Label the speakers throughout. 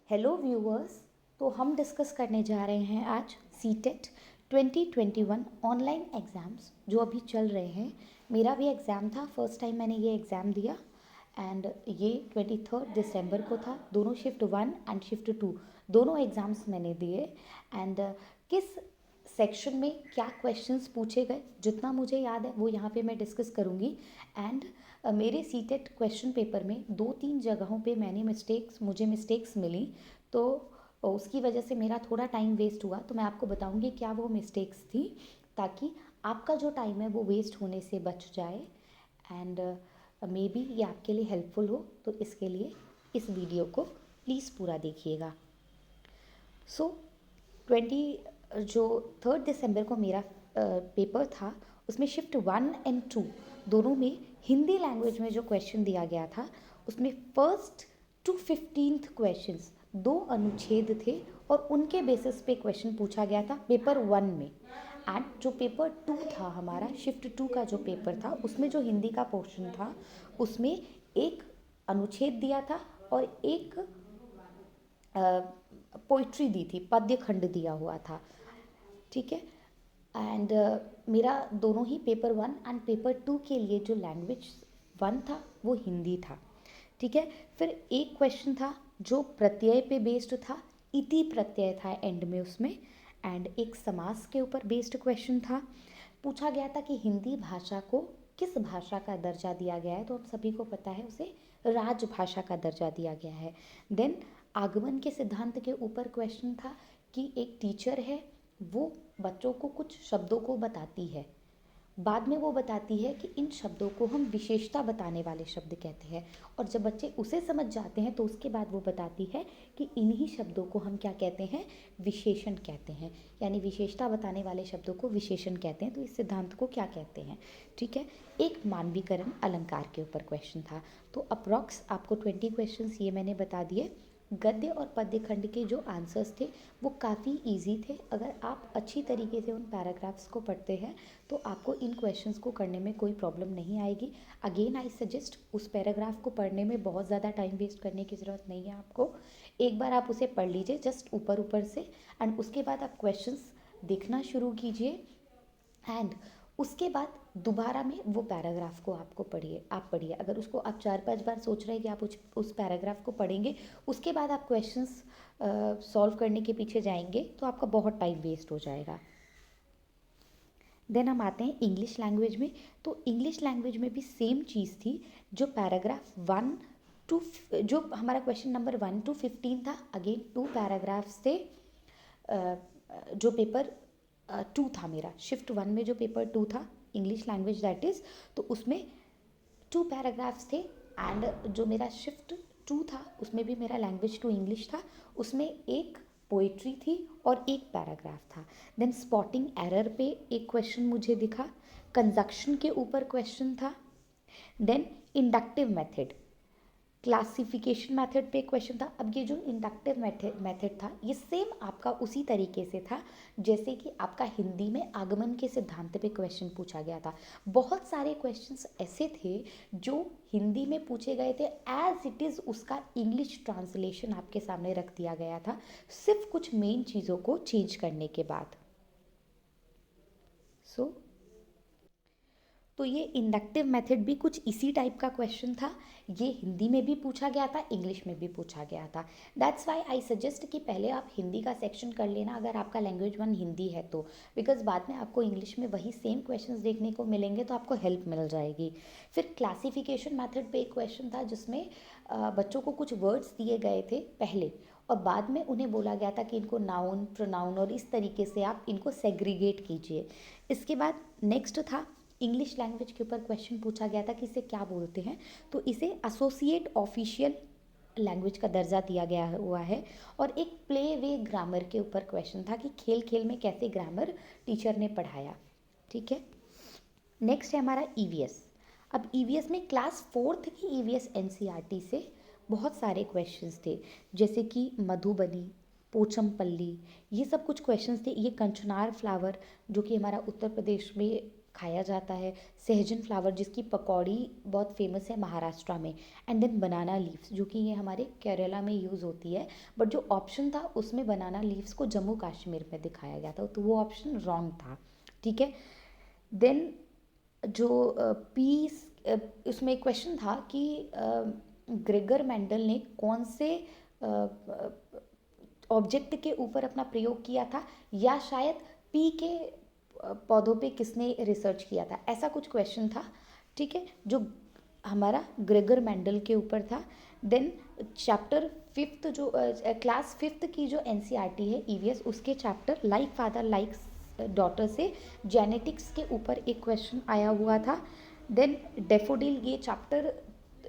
Speaker 1: Hello viewers. तो हम discuss करने जा रहे हैं आज सीटेट 2021 ऑनलाइन एग्ज़ाम्स जो अभी चल रहे हैं। मेरा भी एग्ज़ाम था, फर्स्ट टाइम मैंने ये एग्ज़ाम दिया एंड ये 23 दिसंबर को था। दोनों शिफ्ट 1 एंड शिफ्ट 2 दोनों एग्ज़ाम्स मैंने दिए एंड किस सेक्शन में क्या क्वेश्चंस पूछे गए, जितना मुझे याद है वो यहाँ पे मैं डिस्कस करूँगी। एंड मेरे सीटेट क्वेश्चन पेपर में 2-3 जगहों पे मुझे मिस्टेक्स मिली, तो उसकी वजह से मेरा थोड़ा टाइम वेस्ट हुआ। तो मैं आपको बताऊँगी क्या वो मिस्टेक्स थी, ताकि आपका जो टाइम है वो वेस्ट होने से बच जाए एंड मे बी ये आपके लिए हेल्पफुल हो। तो इसके लिए इस वीडियो को प्लीज़ पूरा देखिएगा। सो 3 दिसंबर को मेरा पेपर था, उसमें शिफ्ट 1 एंड 2 दोनों में हिंदी लैंग्वेज में जो क्वेश्चन दिया गया था उसमें फर्स्ट टू 15th क्वेश्चंस 2 अनुच्छेद थे और उनके बेसिस पे क्वेश्चन पूछा गया था पेपर 1 में। एंड जो पेपर 2 था हमारा, शिफ्ट 2 का जो पेपर था, उसमें जो हिंदी का पोर्शन था उसमें एक अनुच्छेद दिया था और एक पोइट्री दी थी, पद्य खंड दिया हुआ था। ठीक है। एंड मेरा दोनों ही पेपर 1 एंड पेपर 2 के लिए जो लैंग्वेज 1 था वो हिंदी था। ठीक है। फिर एक क्वेश्चन था जो प्रत्यय पे बेस्ड था, इति प्रत्यय था एंड में उसमें, एंड एक समास के ऊपर बेस्ड क्वेश्चन था। पूछा गया था कि हिंदी भाषा को किस भाषा का दर्जा दिया गया है, तो हम सभी को पता है उसे राजभाषा का दर्जा दिया गया है। देन आगमन के सिद्धांत के ऊपर क्वेश्चन था कि एक टीचर है, वो बच्चों को कुछ शब्दों को बताती है, बाद में वो बताती है कि इन शब्दों को हम विशेषता बताने वाले शब्द कहते हैं, और जब बच्चे उसे समझ जाते हैं तो उसके बाद वो बताती है कि इन्हीं शब्दों को हम क्या कहते हैं, विशेषण कहते हैं, यानी विशेषता बताने वाले शब्दों को विशेषण कहते हैं। तो इस सिद्धांत को क्या कहते हैं। ठीक है। एक मानवीकरण अलंकार के ऊपर क्वेश्चन था। तो अप्रॉक्स आपको 20 क्वेश्चंस ये मैंने बता दिए। गद्य और पद्य खंड के जो आंसर्स थे वो काफ़ी इजी थे। अगर आप अच्छी तरीके से उन पैराग्राफ्स को पढ़ते हैं तो आपको इन क्वेश्चंस को करने में कोई प्रॉब्लम नहीं आएगी। अगेन आई सजेस्ट, उस पैराग्राफ को पढ़ने में बहुत ज़्यादा टाइम वेस्ट करने की ज़रूरत नहीं है आपको। एक बार आप उसे पढ़ लीजिए जस्ट ऊपर ऊपर से, एंड उसके बाद आप क्वेश्चंस देखना शुरू कीजिए एंड उसके बाद दोबारा में वो पैराग्राफ को आप पढ़िए। अगर उसको आप 4-5 बार सोच रहे हैं कि आप उस पैराग्राफ को पढ़ेंगे, उसके बाद आप क्वेश्चंस सॉल्व करने के पीछे जाएंगे तो आपका बहुत टाइम वेस्ट हो जाएगा। देन हम आते हैं इंग्लिश लैंग्वेज में। तो इंग्लिश लैंग्वेज में भी सेम चीज़ थी। जो पैराग्राफ 1 टू जो हमारा क्वेश्चन नंबर 1 to 15 था, अगेन 2 पैराग्राफ्स थे। जो पेपर 2 था मेरा, शिफ्ट 1 में जो पेपर 2 था इंग्लिश लैंग्वेज दैट इज़, तो उसमें 2 पैराग्राफ्स थे। एंड जो मेरा शिफ्ट 2 था उसमें भी मेरा लैंग्वेज टू इंग्लिश था, उसमें एक पोइट्री थी और एक पैराग्राफ था। देन स्पॉटिंग एरर पे एक क्वेश्चन मुझे दिखा, कंजक्शन के ऊपर क्वेश्चन था। Then inductive method, classification method पे क्वेश्चन था। अब ये जो इंडक्टिव मेथड था ये सेम आपका उसी तरीके से था जैसे कि आपका हिंदी में आगमन के सिद्धांत पे क्वेश्चन पूछा गया था। बहुत सारे क्वेश्चंस ऐसे थे जो हिंदी में पूछे गए थे एज इट इज़, उसका इंग्लिश ट्रांसलेशन आपके सामने रख दिया गया था, सिर्फ कुछ मेन चीज़ों को चेंज करने के बाद। तो ये इंडक्टिव मेथड भी कुछ इसी टाइप का क्वेश्चन था। ये हिंदी में भी पूछा गया था, इंग्लिश में भी पूछा गया था। दैट्स वाई आई सजेस्ट कि पहले आप हिंदी का सेक्शन कर लेना अगर आपका लैंग्वेज 1 हिंदी है तो, बिकॉज बाद में आपको इंग्लिश में वही सेम क्वेश्चंस देखने को मिलेंगे तो आपको हेल्प मिल जाएगी। फिर क्लासिफिकेशन मेथड पे एक क्वेश्चन था जिसमें बच्चों को कुछ वर्ड्स दिए गए थे पहले, और बाद में उन्हें बोला गया था कि इनको नाउन, प्रोनाउन और इस तरीके से आप इनको सेग्रीगेट कीजिए। इसके बाद नेक्स्ट था इंग्लिश लैंग्वेज के ऊपर क्वेश्चन पूछा गया था कि इसे क्या बोलते हैं, तो इसे एसोसिएट ऑफिशियल लैंग्वेज का दर्जा दिया गया हुआ है। और एक प्ले वे ग्रामर के ऊपर क्वेश्चन था कि खेल खेल में कैसे ग्रामर टीचर ने पढ़ाया। ठीक है। नेक्स्ट है हमारा ईवीएस। अब ईवीएस में क्लास 4th की ईवीएस एनसीईआरटी से बहुत सारे क्वेश्चंस थे, जैसे कि मधुबनी, पोचमपल्ली, ये सब कुछ क्वेश्चंस थे। ये कंचनार फ्लावर जो कि हमारा उत्तर प्रदेश में खाया जाता है, सहजन फ्लावर जिसकी पकौड़ी बहुत फेमस है महाराष्ट्र में, एंड देन बनाना लीव्स जो कि ये हमारे केरला में यूज़ होती है, बट जो ऑप्शन था उसमें बनाना लीव्स को जम्मू कश्मीर में दिखाया गया था, तो वो ऑप्शन रॉन्ग था, ठीक है। देन जो पीस उसमें एक क्वेश्चन था कि ग्रेगर मेंडल ने कौन से ऑब्जेक्ट के ऊपर अपना प्रयोग किया था, या शायद पी के पौधों पे किसने रिसर्च किया था, ऐसा कुछ क्वेश्चन था, ठीक है, जो हमारा ग्रेगर मेंडल के ऊपर था। देन चैप्टर फिफ्थ जो क्लास फिफ्थ की जो एनसीईआरटी है ईवीएस, उसके chapter like father like daughter से जेनेटिक्स के ऊपर एक क्वेश्चन आया हुआ था। देन डेफोडिल ये चैप्टर,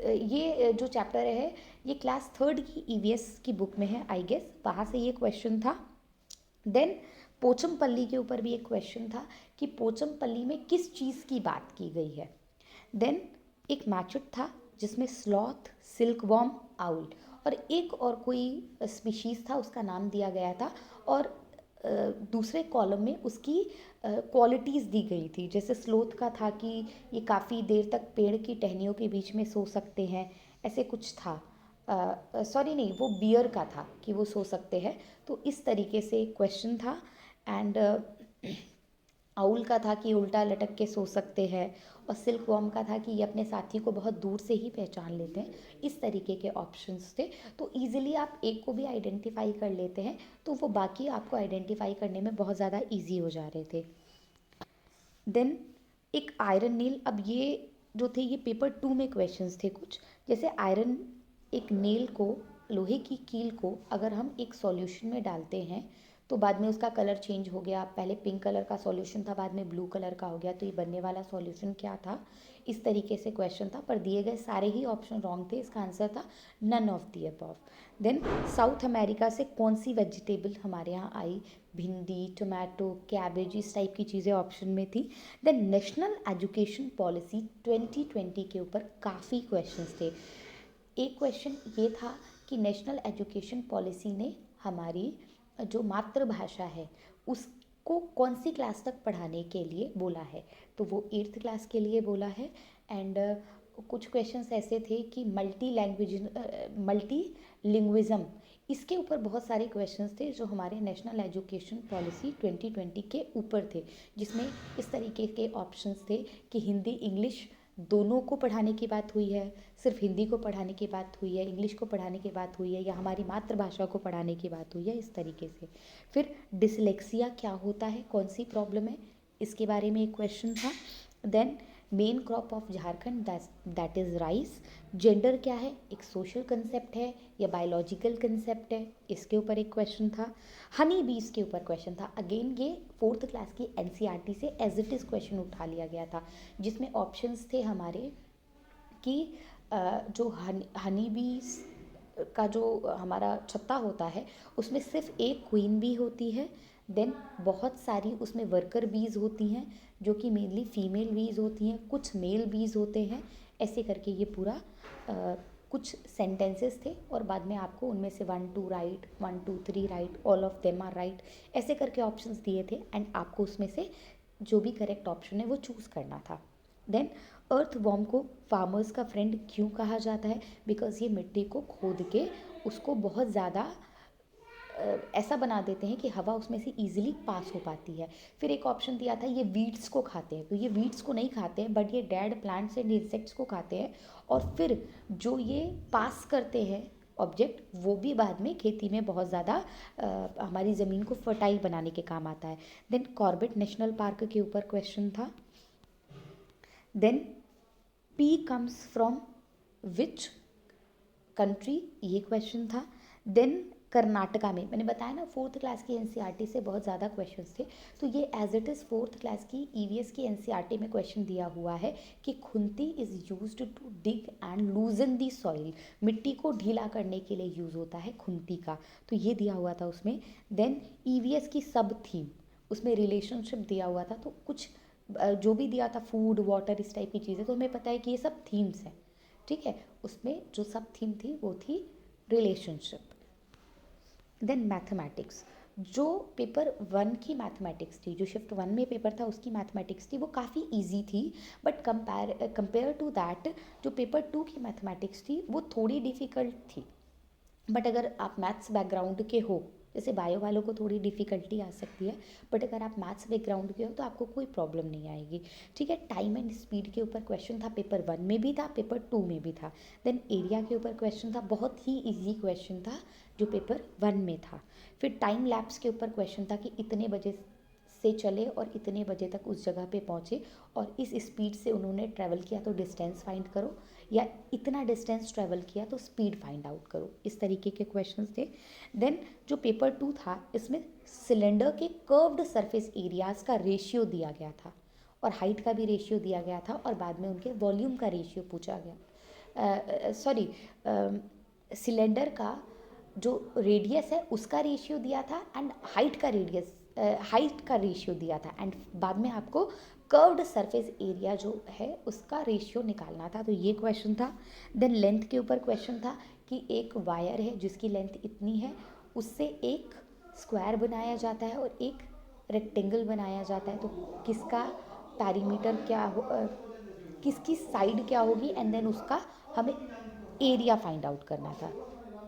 Speaker 1: ये जो चैप्टर है ये क्लास थर्ड की ईवीएस की बुक में है आई गेस, वहाँ से ये क्वेश्चन था। देन पोचमपल्ली के ऊपर भी एक क्वेश्चन था कि पोचमपल्ली में किस चीज़ की बात की गई है। देन एक मैचुट था जिसमें स्लॉथ, सिल्क वॉर्म, आउल और एक और कोई स्पीशीज़ था उसका नाम दिया गया था, और दूसरे कॉलम में उसकी क्वालिटीज़ दी गई थी, जैसे स्लोथ का था कि ये काफ़ी देर तक पेड़ की टहनियों के बीच में सो सकते हैं, ऐसे कुछ था। सॉरी नहीं, वो बियर का था कि वो सो सकते हैं, तो इस तरीके से क्वेश्चन था। एंड आउल का था कि उल्टा लटक के सो सकते हैं, और सिल्क वॉर्म का था कि ये अपने साथी को बहुत दूर से ही पहचान लेते हैं। इस तरीके के ऑप्शंस थे, तो ईजिली आप एक को भी आइडेंटिफाई कर लेते हैं तो वो बाकी आपको आइडेंटिफाई करने में बहुत ज़्यादा ईजी हो जा रहे थे। देन एक आयरन नील, अब ये जो थे ये पेपर 2 में क्वेश्चंस थे कुछ, जैसे आयरन एक नेल को, लोहे की कील को अगर हम एक सॉल्यूशन में डालते हैं तो बाद में उसका कलर चेंज हो गया, पहले पिंक कलर का सॉल्यूशन था बाद में ब्लू कलर का हो गया, तो ये बनने वाला सॉल्यूशन क्या था, इस तरीके से क्वेश्चन था, पर दिए गए सारे ही ऑप्शन रॉन्ग थे, इसका आंसर था none of the above. Then South America से कौन सी वेजिटेबल हमारे यहाँ आई, भिंडी, टोमेटो, कैबेज, इस टाइप की चीज़ें ऑप्शन में थी। देन नेशनल एजुकेशन पॉलिसी 2020 के ऊपर काफ़ी क्वेश्चंस थे। एक क्वेश्चन ये था कि नेशनल एजुकेशन पॉलिसी ने हमारी जो मातृभाषा है उसको कौन सी क्लास तक पढ़ाने के लिए बोला है, तो वो 8th क्लास के लिए बोला है। एंड कुछ क्वेश्चंस ऐसे थे कि मल्टी लिंग्विज़म, इसके ऊपर बहुत सारे क्वेश्चंस थे जो हमारे नेशनल एजुकेशन पॉलिसी 2020 के ऊपर थे, जिसमें इस तरीके के ऑप्शंस थे कि हिंदी इंग्लिश दोनों को पढ़ाने की बात हुई है, सिर्फ हिंदी को पढ़ाने की बात हुई है, इंग्लिश को पढ़ाने की बात हुई है, या हमारी मातृभाषा को पढ़ाने की बात हुई है, इस तरीके से। फिर डिसलेक्सिया क्या होता है, कौन सी प्रॉब्लम है, इसके बारे में एक क्वेश्चन था। Then main crop of Jharkhand that is rice, gender क्या है, एक सोशल कंसेप्ट है या बायोलॉजिकल कंसेप्ट है, इसके ऊपर एक क्वेश्चन था। हनी बीज के ऊपर क्वेश्चन था, अगेन ये 4th क्लास की एनसीईआरटी से एज इट इज़ क्वेश्चन उठा लिया गया था, जिसमें ऑप्शंस थे हमारे कि जो हनी बीज का जो हमारा छत्ता होता है उसमें सिर्फ एक क्वीन बी होती है, देन बहुत सारी उसमें वर्कर बीज होती हैं जो कि मेनली फीमेल बीज होती हैं, कुछ मेल बीज होते हैं, ऐसे करके ये पूरा कुछ सेंटेंसेस थे, और बाद में आपको उनमें से 1 2 right, 1 2 3 right, all of them are right, ऐसे करके ऑप्शंस दिए थे, एंड आपको उसमें से जो भी करेक्ट ऑप्शन है वो चूज़ करना था। देन अर्थ वॉर्म को फार्मर्स का फ्रेंड क्यों कहा जाता है, बिकॉज ये मिट्टी को खोद के उसको बहुत ज़्यादा ऐसा बना देते हैं कि हवा उसमें से ईजिली पास हो पाती है। फिर एक ऑप्शन दिया था ये वीड्स को खाते हैं, तो ये वीड्स को नहीं खाते हैं बट ये डेड प्लांट्स एंड इंसेक्ट्स को खाते हैं, और फिर जो ये पास करते हैं ऑब्जेक्ट वो भी बाद में खेती में बहुत ज़्यादा हमारी ज़मीन को फर्टाइल बनाने के काम आता है। देन कॉर्बेट नेशनल पार्क के ऊपर क्वेश्चन था। Then pea comes from which country, ये क्वेश्चन था। देन कर्नाटका में, मैंने बताया ना 4th क्लास की एनसीईआरटी से बहुत ज़्यादा क्वेश्चंस थे, तो ये as it is 4th class की ईवीएस की एनसीईआरटी में क्वेश्चन दिया हुआ है कि खुंती is used to dig and loosen the soil, मिट्टी को ढीला करने के लिए यूज़ होता है खुंती का, तो ये दिया हुआ था उसमें। देन ईवीएस की सब थीम, उसमें रिलेशनशिप दिया हुआ था, तो कुछ जो भी दिया था फूड वाटर इस टाइप की चीज़ें, तो हमें पता है कि ये सब थीम्स हैं, ठीक है, उसमें जो सब थीम थी वो थी रिलेशनशिप। देन मैथमेटिक्स, जो पेपर 1 की मैथमेटिक्स थी, जो शिफ्ट 1 में पेपर था उसकी मैथमेटिक्स थी, वो काफ़ी इजी थी, बट कंपेयर टू दैट जो पेपर 2 की मैथमेटिक्स थी वो थोड़ी डिफ़िकल्ट थी। बट अगर आप मैथ्स बैकग्राउंड के हो, जैसे बायो वालों को थोड़ी डिफ़िकल्टी आ सकती है, बट अगर आप मैथ्स बैकग्राउंड के हो तो आपको कोई प्रॉब्लम नहीं आएगी। ठीक है, टाइम एंड स्पीड के ऊपर क्वेश्चन था, पेपर 1 में भी था, पेपर 2 में भी था। देन एरिया के ऊपर क्वेश्चन था, बहुत ही इजी क्वेश्चन था जो पेपर 1 में था। फिर टाइम लैप्स के ऊपर क्वेश्चन था कि इतने बजे से चले और इतने बजे तक उस जगह पे पहुँचे और इस स्पीड से उन्होंने ट्रैवल किया तो डिस्टेंस फाइंड करो, या इतना डिस्टेंस ट्रैवल किया तो स्पीड फाइंड आउट करो। इस तरीके के क्वेश्चंस थे। देन जो पेपर 2 था, इसमें सिलेंडर के कर्व्ड सरफेस एरियाज़ का रेशियो दिया गया था और हाइट का भी रेशियो दिया गया था, और बाद में उनके वॉल्यूम का रेशियो पूछा गया। सॉरी, सिलेंडर का जो रेडियस है उसका रेशियो दिया था एंड हाइट का रेशियो दिया था, एंड बाद में आपको कर्व्ड सरफेस एरिया जो है उसका रेशियो निकालना था। तो ये क्वेश्चन था। देन लेंथ के ऊपर क्वेश्चन था कि एक वायर है जिसकी लेंथ इतनी है, उससे एक स्क्वायर बनाया जाता है और एक रेक्टेंगल बनाया जाता है, तो किसका पैरीमीटर क्या हो, किसकी साइड क्या होगी, एंड देन उसका हमें एरिया फाइंड आउट करना था।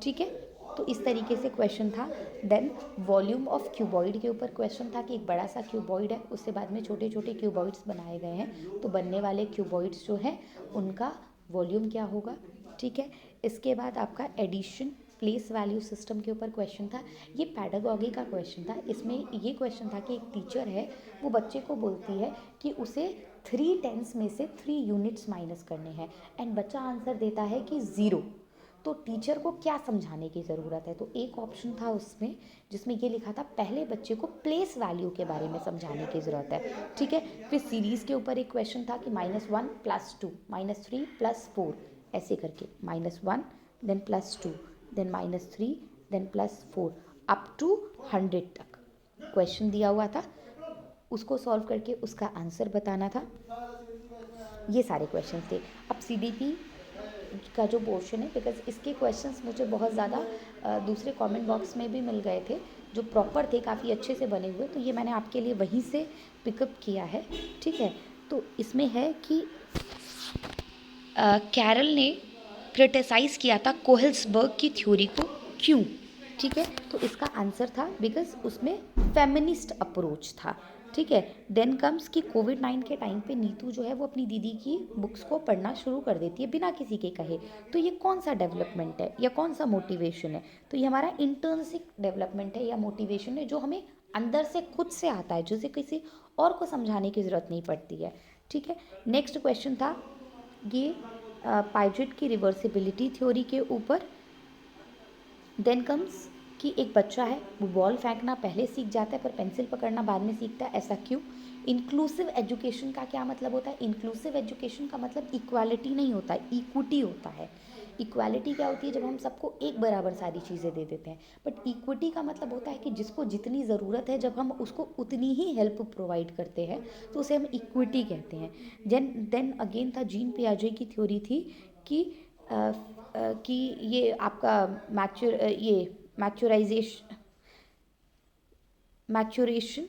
Speaker 1: ठीक है, तो इस तरीके से क्वेश्चन था। देन वॉल्यूम ऑफ क्यूबॉइड के ऊपर क्वेश्चन था कि एक बड़ा सा क्यूबॉइड है, उससे बाद में छोटे छोटे क्यूबॉइड्स बनाए गए हैं, तो बनने वाले क्यूबॉइड्स जो हैं उनका वॉल्यूम क्या होगा। ठीक है, इसके बाद आपका एडिशन प्लेस वैल्यू सिस्टम के ऊपर क्वेश्चन था। ये पैडागॉजी का क्वेश्चन था। इसमें ये क्वेश्चन था कि एक टीचर है, वो बच्चे को बोलती है कि उसे 3/10 में से 3 यूनिट्स माइनस करने हैं, एंड बच्चा आंसर देता है कि 0। तो टीचर को क्या समझाने की ज़रूरत है, तो एक ऑप्शन था उसमें जिसमें ये लिखा था पहले बच्चे को प्लेस वैल्यू के बारे में समझाने की ज़रूरत है। ठीक है, फिर सीरीज़ के ऊपर एक क्वेश्चन था कि -1 +2 -3 +4, ऐसे करके -1 then +2 then -3 then +4 up to 100 तक क्वेश्चन दिया हुआ था, उसको सॉल्व करके उसका आंसर बताना था। ये सारे क्वेश्चन थे। अब सीडीपी का जो पोर्शन है, बिकॉज इसके क्वेश्चंस मुझे बहुत ज़्यादा दूसरे कमेंट बॉक्स में भी मिल गए थे जो प्रॉपर थे, काफ़ी अच्छे से बने हुए, तो ये मैंने आपके लिए वहीं से पिकअप किया है। ठीक है, तो इसमें है कि कैरल ने क्रिटिसाइज़ किया था कोहेल्सबर्ग की थ्योरी को, क्यों। ठीक है, तो इसका आंसर था बिकॉज उसमें फेमिनिस्ट अप्रोच था। ठीक है, देन कम्स कि कोविड-9 के टाइम पे नीतू जो है वो अपनी दीदी की बुक्स को पढ़ना शुरू कर देती है बिना किसी के कहे, तो ये कौन सा डेवलपमेंट है या कौन सा मोटिवेशन है, तो ये हमारा इंटर्नशिक डेवलपमेंट है या मोटिवेशन है जो हमें अंदर से खुद से आता है, जिसे किसी और को समझाने की ज़रूरत नहीं पड़ती है। ठीक है, नेक्स्ट क्वेश्चन था ये पाइजेट की रिवर्सिबिलिटी थ्योरी के ऊपर। देन कम्स कि एक बच्चा है, वो बॉल फेंकना पहले सीख जाता है पर पेंसिल पकड़ना बाद में सीखता है, ऐसा क्यों। इंक्लूसिव एजुकेशन का क्या मतलब होता है, इंक्लूसिव एजुकेशन का मतलब इक्वालिटी नहीं होता है, इक्विटी होता है। इक्वालिटी क्या होती है, जब हम सबको एक बराबर सारी चीज़ें दे देते हैं, बट इक्विटी का मतलब होता है कि जिसको जितनी ज़रूरत है जब हम उसको उतनी ही हेल्प प्रोवाइड करते हैं, तो उसे हम इक्विटी कहते हैं। देन अगेन था जीन पियाजे की थ्योरी थी कि कि ये आपका मैच्योराइजेशन मैच्योरेशन।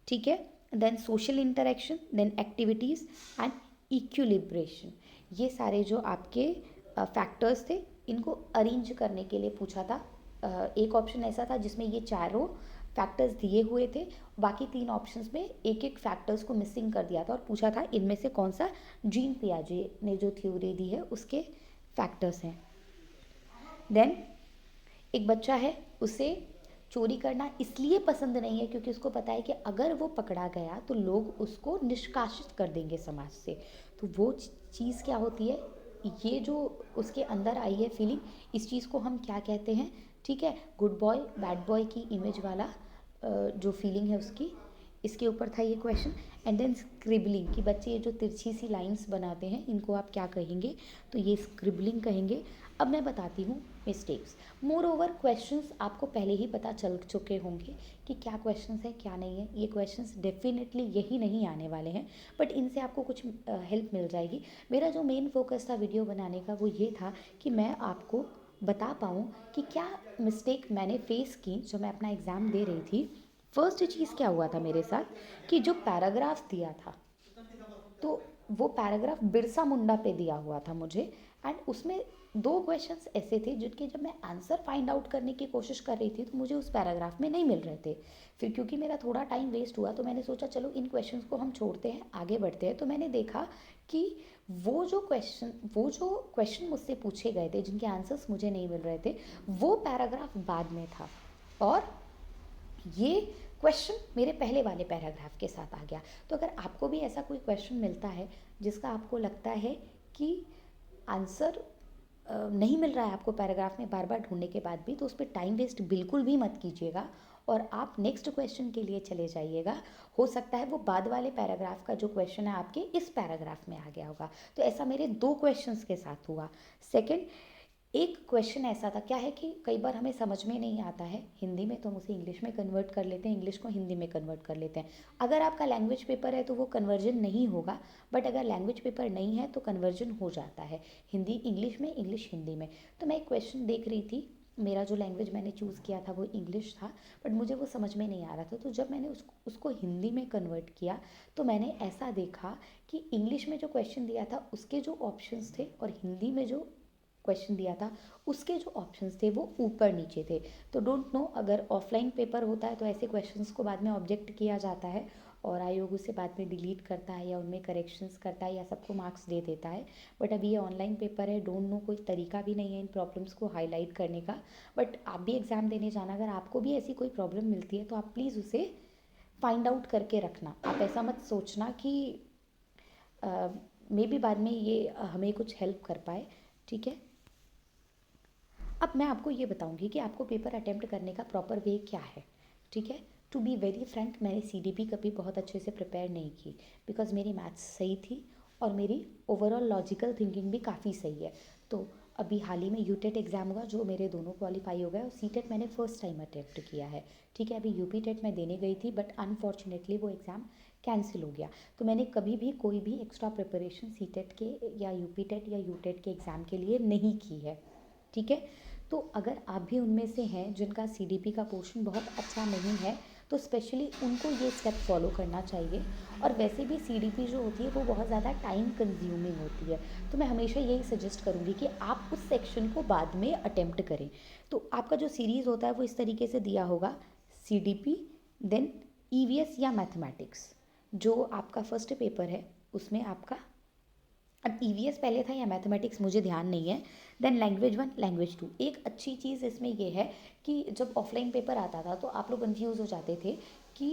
Speaker 1: ठीक है, then social interaction, then activities and equilibration, ये सारे जो आपके फैक्टर्स थे, इनको अरेंज करने के लिए पूछा था। एक ऑप्शन ऐसा था जिसमें ये चारों फैक्टर्स दिए हुए थे, बाकी 3 ऑप्शंस में एक एक फैक्टर्स को मिसिंग कर दिया था और पूछा था इनमें से कौन सा जीन पियाजे ने जो थ्योरी दी है उसके फैक्टर्स हैं। देन एक बच्चा है, उसे चोरी करना इसलिए पसंद नहीं है क्योंकि उसको पता है कि अगर वो पकड़ा गया तो लोग उसको निष्कासित कर देंगे समाज से, तो वो चीज़ क्या होती है, ये जो उसके अंदर आई है फीलिंग, इस चीज़ को हम क्या कहते हैं। ठीक है, गुड बॉय बैड बॉय की इमेज वाला जो फीलिंग है उसकी, इसके ऊपर था ये क्वेश्चन। एंड देन स्क्रिबलिंग, कि बच्चे ये जो तिरछी सी लाइंस बनाते हैं इनको आप क्या कहेंगे, तो ये स्क्रिबलिंग कहेंगे। अब मैं बताती हूँ मिस्टेक्स। मोर ओवर क्वेश्चंस आपको पहले ही पता चल चुके होंगे कि क्या क्वेश्चंस है क्या नहीं है, ये क्वेश्चंस डेफिनेटली यही नहीं आने वाले हैं, बट इनसे आपको कुछ हेल्प मिल जाएगी। मेरा जो मेन फोकस था वीडियो बनाने का वो ये था कि मैं आपको बता पाऊँ कि क्या मिस्टेक मैंने फ़ेस की जब मैं अपना एग्ज़ाम दे रही थी। फर्स्ट चीज़ क्या हुआ था मेरे साथ कि जो पैराग्राफ दिया था, तो वो पैराग्राफ बिरसा मुंडा पे दिया हुआ था मुझे, एंड उसमें दो क्वेश्चंस ऐसे थे जिनके जब मैं आंसर फाइंड आउट करने की कोशिश कर रही थी तो मुझे उस पैराग्राफ में नहीं मिल रहे थे। फिर क्योंकि मेरा थोड़ा टाइम वेस्ट हुआ तो मैंने सोचा चलो इन क्वेश्चंस को हम छोड़ते हैं, आगे बढ़ते हैं। तो मैंने देखा कि वो जो क्वेश्चन मुझसे पूछे गए थे जिनके आंसर्स मुझे नहीं मिल रहे थे, वो पैराग्राफ बाद में था, और ये क्वेश्चन मेरे पहले वाले पैराग्राफ के साथ आ गया। तो अगर आपको भी ऐसा कोई क्वेश्चन मिलता है जिसका आपको लगता है कि आंसर नहीं मिल रहा है आपको पैराग्राफ में बार बार ढूंढने के बाद भी, तो उस पर टाइम वेस्ट बिल्कुल भी मत कीजिएगा और आप नेक्स्ट क्वेश्चन के लिए चले जाइएगा। हो सकता है वो बाद वाले पैराग्राफ का जो क्वेश्चन है आपके इस पैराग्राफ में आ गया होगा। तो ऐसा मेरे दो क्वेश्चंस के साथ हुआ। सेकंड, एक क्वेश्चन ऐसा था, क्या है कि कई बार हमें समझ में नहीं आता है हिंदी में तो हम उसे इंग्लिश में कन्वर्ट कर लेते हैं, इंग्लिश को हिंदी में कन्वर्ट कर लेते हैं। अगर आपका लैंग्वेज पेपर है तो वो कन्वर्जन नहीं होगा, बट अगर लैंग्वेज पेपर नहीं है तो कन्वर्जन हो जाता है, हिंदी इंग्लिश में, इंग्लिश हिंदी में। तो मैं एक क्वेश्चन देख रही थी, मेरा जो लैंग्वेज मैंने चूज़ किया था वो इंग्लिश था, बट मुझे वो समझ में नहीं आ रहा था। तो जब मैंने उसको हिंदी में कन्वर्ट किया तो मैंने ऐसा देखा कि इंग्लिश में जो क्वेश्चन दिया था उसके जो ऑप्शंस थे और हिंदी में जो क्वेश्चन दिया था उसके जो ऑप्शंस थे वो ऊपर नीचे थे। तो डोंट नो, अगर ऑफलाइन पेपर होता है तो ऐसे क्वेश्चंस को बाद में ऑब्जेक्ट किया जाता है और आयोग उसे बाद में डिलीट करता है या उनमें करेक्शंस करता है या सबको मार्क्स दे देता है। बट अभी ये ऑनलाइन पेपर है, डोंट नो, कोई तरीका भी नहीं है इन प्रॉब्लम्स को हाईलाइट करने का। बट आप भी एग्ज़ाम देने जाना, अगर आपको भी ऐसी कोई प्रॉब्लम मिलती है तो आप प्लीज़ उसे फाइंड आउट करके रखना। आप ऐसा मत सोचना कि मे बी बाद में ये हमें कुछ हेल्प कर पाए। ठीक है, अब मैं आपको ये बताऊंगी कि आपको पेपर अटेम्प्ट करने का प्रॉपर वे क्या है। ठीक है, टू बी वेरी फ्रैंक, मैंने सीडीपी कभी बहुत अच्छे से प्रिपेयर नहीं की, बिकॉज मेरी मैथ्स सही थी और मेरी ओवरऑल लॉजिकल थिंकिंग भी काफ़ी सही है। तो अभी हाल ही में यूटेट एग्ज़ाम हुआ जो मेरे दोनों क्वालिफाई हो गए, और सीटेट मैंने फर्स्ट टाइम अटेम्प्ट किया है। ठीक है, अभी यूपी टेट मैं देने गई थी बट अनफॉर्चुनेटली वो एग्ज़ाम कैंसिल हो गया। तो मैंने कभी भी कोई भी एक्स्ट्रा प्रिपरेशन सीटेट के या यूपी टेट या यूटेट के एग्ज़ाम के लिए नहीं की है। ठीक है, तो अगर आप भी उनमें से हैं जिनका सीडीपी का पोर्शन बहुत अच्छा नहीं है तो स्पेशली उनको ये स्टेप फॉलो करना चाहिए। और वैसे भी सीडीपी जो होती है वो बहुत ज़्यादा टाइम कंज्यूमिंग होती है, तो मैं हमेशा यही सजेस्ट करूँगी कि आप उस सेक्शन को बाद में अटेम्प्ट करें। तो आपका जो सीरीज़ होता है वो इस तरीके से दिया होगा: सीडीपी, देन ईवीएस या मैथमेटिक्स। जो आपका फर्स्ट पेपर है उसमें आपका, अब ईवीएस पहले था या मैथमेटिक्स मुझे ध्यान नहीं है, then language one, language two. एक अच्छी चीज़ इसमें ये है कि जब ऑफलाइन पेपर आता था तो आप लोग कन्फ्यूज़ हो जाते थे कि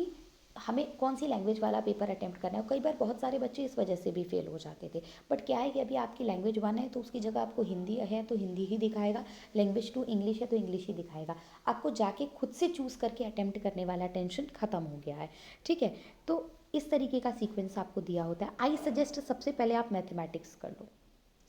Speaker 1: हमें कौन सी लैंग्वेज वाला पेपर अटेम्प्ट करना है, और कई बार बहुत सारे बच्चे इस वजह से भी फेल हो जाते थे। बट क्या है कि अभी आपकी लैंग्वेज वन है तो उसकी जगह आपको हिंदी है तो हिंदी ही दिखाएगा, लैंग्वेज टू इंग्लिश है तो इंग्लिश ही दिखाएगा। आपको जाके खुद से चूज़ करके अटेम्प्ट करने वाला टेंशन ख़त्म हो गया है। ठीक है, तो इस तरीके का सीक्वेंस आपको दिया होता है। आई सजेस्ट सबसे पहले आप मैथमेटिक्स कर लो,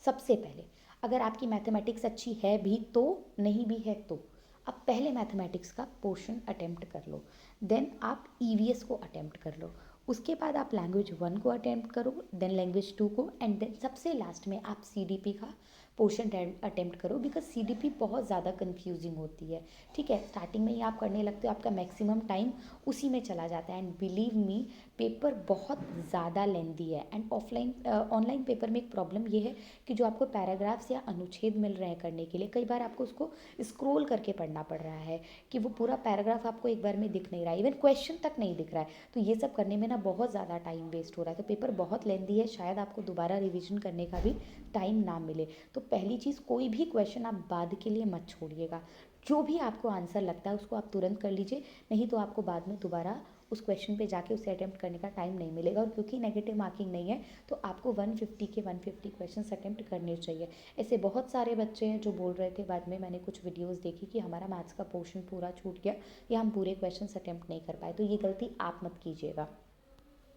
Speaker 1: सबसे पहले। अगर आपकी मैथमेटिक्स अच्छी है भी तो, नहीं भी है तो, आप पहले मैथमेटिक्स का पोर्शन अटेम्प्ट कर लो, देन आप ईवीएस को अटेम्प्ट कर लो, उसके बाद आप लैंग्वेज वन को अटेम्प्ट करो, देन लैंग्वेज टू को, एंड देन सबसे लास्ट में आप सीडीपी का पोर्शन अटेम्प्ट करो, बिकॉज सीडीपी बहुत ज़्यादा कंफ्यूजिंग होती है। ठीक है, स्टार्टिंग में ही आप करने लगते हो, आपका मैक्सिमम टाइम उसी में चला जाता है, एंड बिलीव मी पेपर बहुत ज़्यादा लेंदी है। एंड ऑफलाइन ऑनलाइन पेपर में एक प्रॉब्लम ये है कि जो आपको पैराग्राफ्स या अनुच्छेद मिल रहे हैं करने के लिए, कई बार आपको उसको स्क्रॉल करके पढ़ना पड़ रहा है कि वो पूरा पैराग्राफ आपको एक बार में दिख नहीं रहा है, इवन क्वेश्चन तक नहीं दिख रहा है। तो ये सब करने में ना बहुत ज़्यादा टाइम वेस्ट हो रहा है, तो पेपर बहुत लेंदी है, शायद आपको दोबारा रिविजन करने का भी टाइम ना मिले। तो पहली चीज़, कोई भी क्वेश्चन आप बाद के लिए मत छोड़िएगा, जो भी आपको आंसर लगता है उसको आप तुरंत कर लीजिए, नहीं तो आपको बाद में दोबारा उस क्वेश्चन पे जाके उसे अटेम्प्ट करने का टाइम नहीं मिलेगा। और क्योंकि नेगेटिव मार्किंग नहीं है तो आपको 150 के 150 क्वेश्चंस अटेम्प्ट करने चाहिए। ऐसे बहुत सारे बच्चे हैं जो बोल रहे थे, बाद में मैंने कुछ वीडियोस देखी कि हमारा मैथ्स का पोर्शन पूरा छूट गया या हम पूरे क्वेश्चंस अटेम्प्ट नहीं कर पाए, तो ये गलती आप मत कीजिएगा।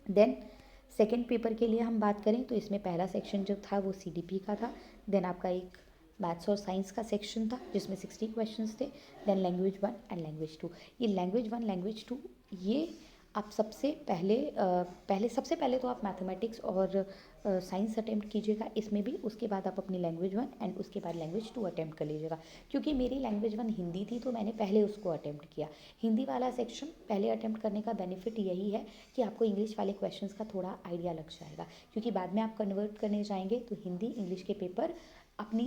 Speaker 1: देन सेकेंड पेपर के लिए हम बात करें तो इसमें पहला सेक्शन जो था वो सीडीपी का था, देन आपका एक मैथ्स और साइंस का सेक्शन था जिसमें 60 क्वेश्चंस थे, then language one and language two. ये लैंग्वेज वन, लैंग्वेज टू, ये आप सबसे पहले सबसे पहले तो आप मैथमेटिक्स और साइंस अटेम्प्ट कीजिएगा इसमें भी, उसके बाद आप अपनी लैंग्वेज 1 एंड उसके बाद लैंग्वेज 2 अटेम्प्ट कर लीजिएगा। क्योंकि मेरी लैंग्वेज 1 हिंदी थी तो मैंने पहले उसको अटेम्प्ट किया। हिंदी वाला सेक्शन पहले अटेम्प्ट करने का बेनिफिट यही है कि आपको इंग्लिश वाले क्वेश्चंस का थोड़ा आइडिया लग जाएगा, क्योंकि बाद में आप कन्वर्ट करने जाएंगे तो हिंदी इंग्लिश के पेपर अपनी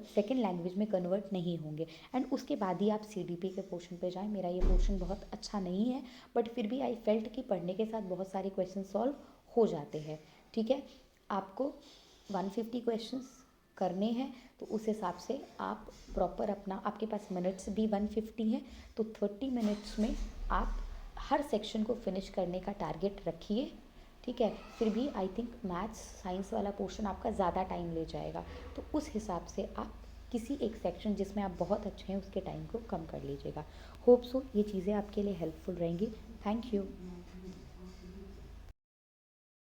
Speaker 1: सेकेंड लैंग्वेज में कन्वर्ट नहीं होंगे, एंड उसके बाद ही आप CDP के पोर्शन पे जाएं। मेरा ये पोर्शन बहुत अच्छा नहीं है, बट फिर भी आई फेल्ट कि पढ़ने के साथ बहुत सारे क्वेश्चन सॉल्व हो जाते हैं। ठीक है, आपको 150 क्वेश्चंस करने हैं, तो उस हिसाब से आप प्रॉपर अपना, आपके पास मिनट्स भी 150 हैं, तो 30 मिनट्स में आप हर सेक्शन को फिनिश करने का टारगेट रखिए। ठीक है, फिर भी आई थिंक मैथ्स साइंस वाला पोर्शन आपका ज़्यादा टाइम ले जाएगा, तो उस हिसाब से आप किसी एक सेक्शन जिसमें आप बहुत अच्छे हैं उसके टाइम को कम कर लीजिएगा। होप सो ये चीज़ें आपके लिए हेल्पफुल रहेंगी। Thank you.